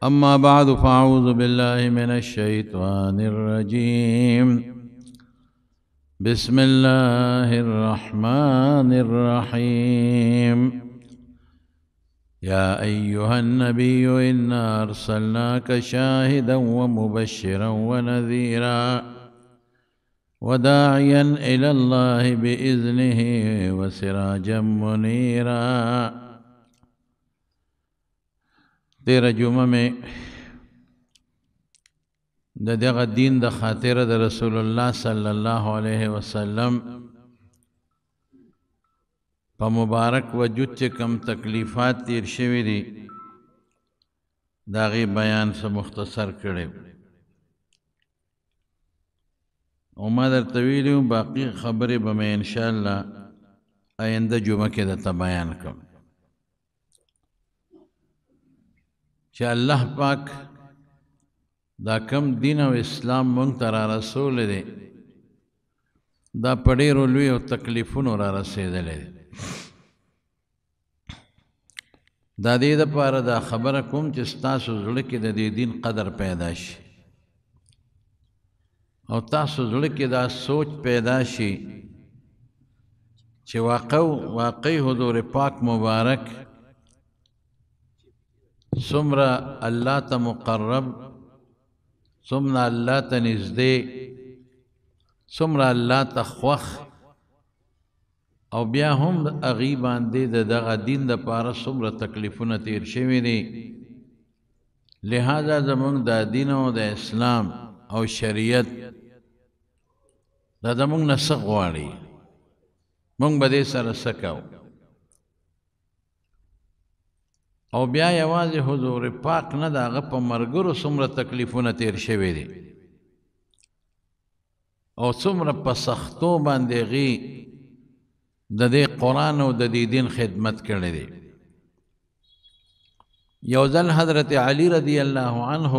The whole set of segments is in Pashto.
أما بعد فأعوذ بالله من الشيطان الرجيم. بسم الله الرحمن الرحيم. يا أيها النبي إنا أرسلناك شاهدا ومبشرا ونذيرا وداعيا إلى الله بإذنه وسراجا منيرا. تیرہ جمعہ میں دغه دین د خاطر د رسول الله صلی الله علیه وسلم په مبارک وجود چې کم تکلیفات تیر شوي دي د هغې بیان څه مختصر کړی او ما درته ویلي وو باقي خبرې به مې انشاءالله آینده جمعه کې درته بیان کړم چې الله پاک دا کم دین او اسلام مونږ ته را رسولی دی دا په ډېرو لویو تکلیفونو را رسېدلی دی. دا دې دپاره دا خبره کوم چې ستاسو زړه کې د دې دین قدر پیدا شي او تاسو زړه کې دا سوچ پیدا شي چې واقعي حضور پاک مبارک څومره الله ته مقرب، څومره الله ته نږدې، څومره الله ته خوښ، او بیا هم هغې باندې د دغه دین دپاره څومره تکلیفونه تیر شوي دي. لہذا زمونږ دا دین او د اسلام او شریعت دا زمونږ نه څه غواړي، مونږ به دې سره څه کوو. او بیا یوازې حضور پاک نه د هغه په ملګرو څومره تکلیفونه تیر شوي دي او څومره په سختو باندې هغې د دې قرآن او د دې دین خدمت کړی دی. یو ځل حضرت علی رضی الله عنه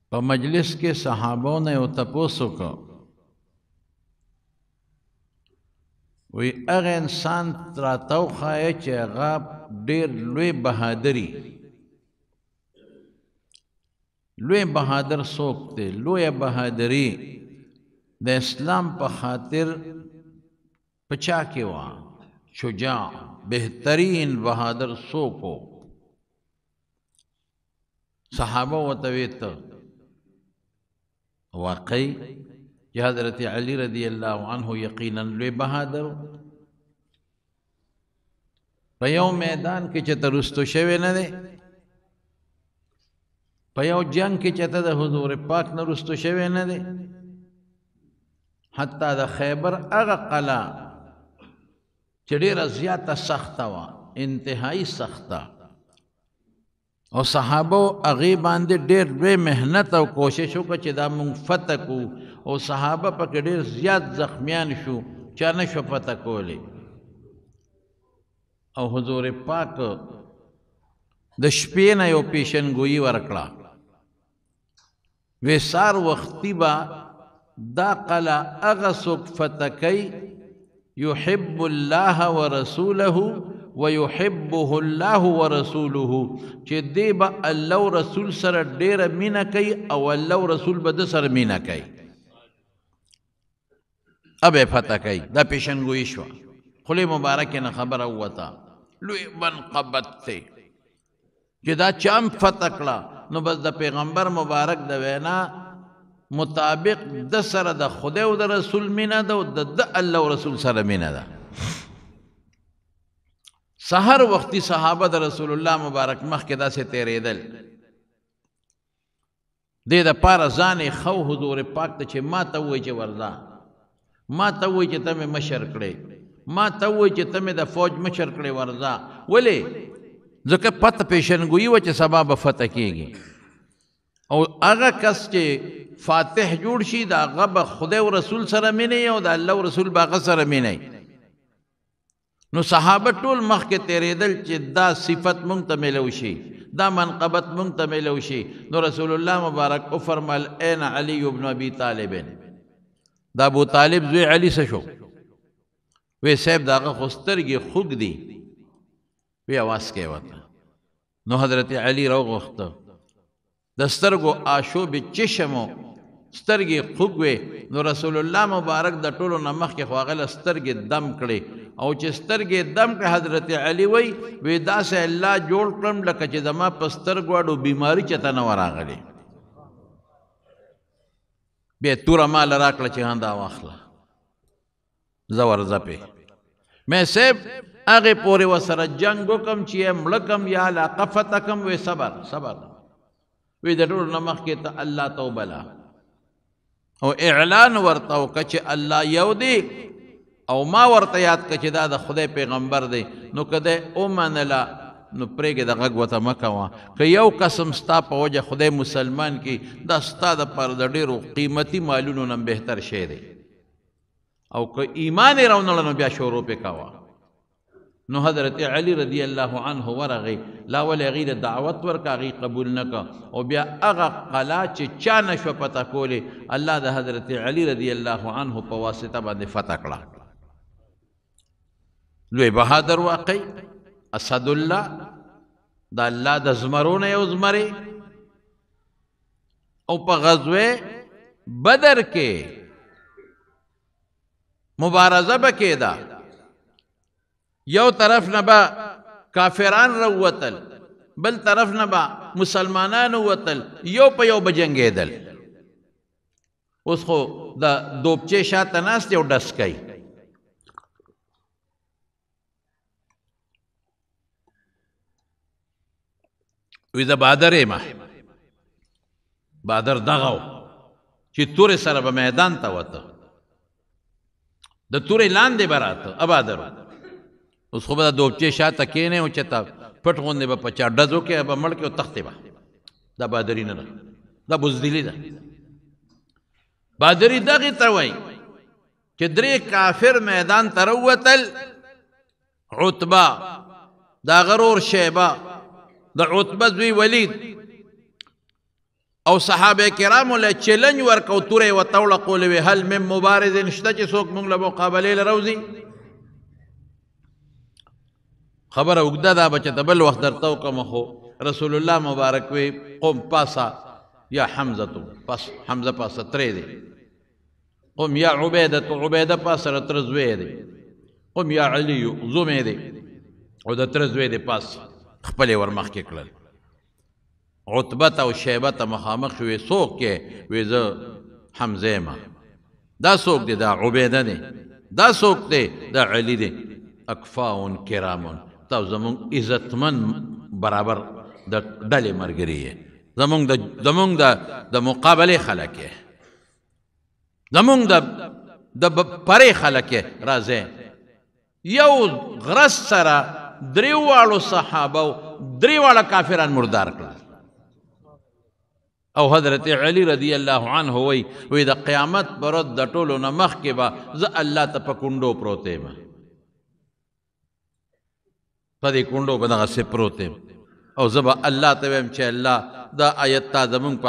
په مجلس کې صحابو نه یو تپوس وکړ، وی هغه انسان راته وښایه چې هغه ډېر لوی بهادر څوک دی، لویه بهادري د اسلام په خاطر په چا کې وه، شجاع بهترین بهادر څوک و. صحابه ورته ویې ته واقعي کہ حضرت علی رضی اللہ عنہ یقیناً لوی بہادر په یو میدان کې چې ته رستو شوی نه دی، په یو جنگ کې چې ته د حضور پاک نه رستو شوی نه دی، حتی د خیبر هغه قلعه چې ډېره زیاته سخته وه، انتهایی سخته، او صحابو هغې باندې ډېر لوی محنت او کوشش وکړه چې دا مونږ فتح کړو، او صحابه پکې ډېر زیات زخمیان شو، چا نه شو فتح کولی. او حضور پاک د شپې نه یو پیشنګویي ورکړه، وی سار وختي به دا قلعه هغه څوک فتح کوي یحب الله ورسوله ويحبه الله ورسوله، چې دی به الله او رسول سره ډېره مینه کوي او الله او رسول به د سره مینه کوي، ابه فتح کوي. دا پیشنګویي شوه، خولې مبارکې نه خبره ووته، لوی منقبت دی چې دا چا هم فتح کړه نو بس د پیغمبر مبارک د وینا مطابق د سره د خدای او د رسول مینه ده او د الله او رسول سره مینه ده. سحر وختي صحابه د رسول الله مبارک مخکې داسې تېرېدل، دې دپاره ځان یې ښه حضور پاک ته چې ما ته ووایي چې ورځه، ما ته ووایي چې ته مې مشر کړې، ما ته ووایي چې ته مې د فوج مشر کړې، ورځه. ولې؟ ځکه پته پیشنګویي وه چې سبا به فتح کېږي، او هغه کس چې فاتح جوړ شي د هغه به خدای او رسول سره مینه او د الله او رسول به هغه سره مینه. نو صحابه ټول مخکې تېرېدل چې دا صفت مونږ ته میلو شي، دا منقبت مونږ ته میلو شي. نو رسول الله مبارک وفرمایل این علی بن ابی طالب، دا ابو طالب زوی علی څه شو؟ وی صاحب د هغه خو سترګې خوږ دي، وی اواز کې وته. نو حضرت علی راوغوښته د سترګو آشوب چشمو سترګې خوږ وې نو رسول الله مبارک د ټولو نه مخکې خو هغه له سترګې دم کړې او چې سترګې دم کړې حضرت علي وی داسې الله جوړ کړم لکه چې زما په سترګو اډو بیماري چېته نه وراغلې بیا توره ماله راکړه چې دا واخله زه ورځه پې مې صاحب هغې پورې ورسره جنګ وکړم چې یې مړه کړم یا علاقه فتح کړم وی صبر وی د ټولو نه مخکې ته الله توبله او اعلان ورته وکړه چې الله یو دی او ما ورته یاد کړه چې دا د خدای پیغمبر دی نو که دی ومنله نو پرېږدې د غږ ورته مه کوه که یو قسم ستا په وجه خدای مسلمان کړي دا ستا دپاره د ډېرو قیمتي مالونو نه بهتر شی دی او که ایمان یې راونړه نو بیا شروع پې کوه نو حضرت علی رضی الله عنه ورغی لا ولې هغې د دعوت ورکړه هغې قبول نه کړه او بیا هغه قلا چې چا نه شوه پته کولې الله د حضرت علی رضی الله عنه په واسطه باندې فتح کړه لوی بهادر واقع اسد الله د الله د زمرو نه یو زمری او په غزوه بدر کې مبارزه به کېده یو طرف نه به کافران راوتل بل طرف نه به مسلمانان وتل یو په یو به جنګېدل اوس خو د دوبچې شاته ناست یو ډس کوي وی د بادر یم بادر دغه و چې تورې سره به میدان ته وته د تورې لاندې به راته بادر اوس خو به د دوبچې شاته کښېنې او چې ته پټ غوندې به په چا ډزو کې به مړ کې او تختې به دا بادري نه ده دا بزدلي ده بادري دغې ته وایي چې درې کافر میدان ته راووتل عتبه د هغه ورور شیبه د عتبه زوی ولید او صحابه کرامو له چیلنج ورکړ تورې یې ورته وړقولې وې هل من مبارز شته چې څوک موږ له مقابلې له راوځي خبره اوږده ده به چې ته بل وخت درته وکړم خو رسول الله مبارک وی قم پاسه یا حمزه پس حمزه پاسه ترې دی قم یا عبیده پاسه د تره زوی دی قم یا علي زومی دی او د تره زوی دی پاس خپلې ور مخکې کړل عتبه ته او شیبه ته مخامخ شوې څوک کې وی زه حمزه یم دا څوک دی دا عبیده دی دا څوک دی دا علي دی اکفاون کرامون تا زمونږ عزتمن برابر د ډلې ملګري یې زمونږ د مقابلې خلک یې زمونږ د پرې خلک یې راځئ یو غرس سره درې واړو صحابه درې واړه کافران مردار کړل او حضرت علی رضی الله عنه وی د قیامت پر ورځ د ټولو نه مخکې به زه الله ته په کونډو پروت یم په دې کونډو به دغسې پروت یم او زه به الله ته ویم چې الله دا آیت تا زمونږ په